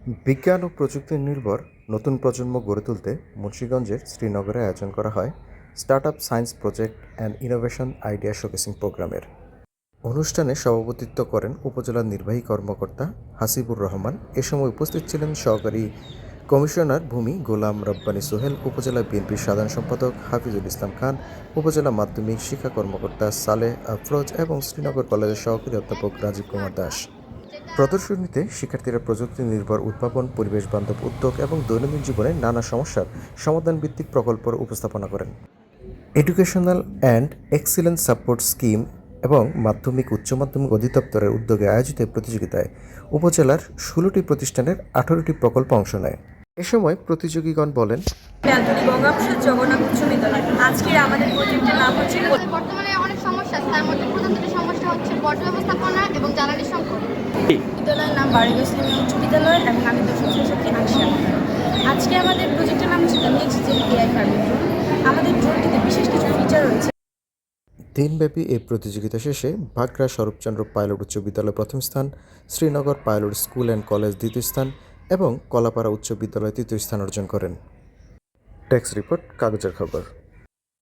বিজ্ঞান ও প্রযুক্তি নির্ভর নতুন প্রজন্ম গড়ে তুলতে মুন্সিগঞ্জের শ্রীনগরে আয়োজন করা হয় startup science project and innovation idea showcasing প্রোগ্রামের। অনুষ্ঠানে সভাপতিত্ব করেন উপজেলা নির্বাহী কর্মকর্তা হাসিবুর রহমান। এ সময় উপস্থিত ছিলেন সহকারী কমিশনার ভূমি গোলাম রব্বানী সোহেল, উপজেলা বিএনপির সাধারণ সম্পাদক হাফিজুল ইসলাম খান, উপজেলা মাধ্যমিক শিক্ষা কর্মকর্তা সালেহ আফরোজ এবং শ্রীনগর কলেজের সহকারী অধ্যাপক রাজীব কুমার দাস। প্রদর্শনীতে শিক্ষার্থীরা প্রযুক্তি নির্ভর উদ্ভাবন, পরিবেশ বান্ধব উদ্যোগ এবং দৈনন্দিন জীবনে নানা সমস্যার সমাধান ভিত্তিক প্রকল্পের উপস্থাপনা করেন। Educational and excellence support scheme এবং মাধ্যমিক উচ্চ মাধ্যমিক অধিদপ্তরের উদ্যোগে আয়োজিত প্রতিযোগিতায় উপজেলার ১৬টি প্রতিষ্ঠানের ১৮টি প্রকল্প অংশ নেয়। এ সময় প্রতিযোগীগণ বলেন, জগন্নাথ উচ্চ বিদ্যালয়। আজকে আমাদের প্রজেক্টের নাম হচ্ছে বর্তমানে অনেক সমস্যা আছে, তার মধ্যে প্রধান দুটি সমস্যা হচ্ছে বর্জ্য ব্যবস্থাপনা এবং জ্বালানি সংকট। বিদ্যালয়ের নাম বারেগা ইসলামিয়া উচ্চ বিদ্যালয় এবং আমি দর্শক শিক্ষার্থী আনশিয়া। আজকে আমাদের প্রজেক্টের নাম হচ্ছে next gen AI farming drone. আমাদের ড্রোনটিতে বিশেষ কিছু ফিচার রয়েছে। দিনব্যাপী এই প্রতিযোগিতা শেষে ভাগড়া শরৎচন্দ্র পাইলট উচ্চ বিদ্যালয় প্রথম স্থান, Srinagar pilot school and college দ্বিতীয় স্থান এবং কলাপাড়া উচ্চ বিদ্যালয় তৃতীয় স্থান অর্জন করেন। টেক্সট রিপোর্ট, কাগজের খবর।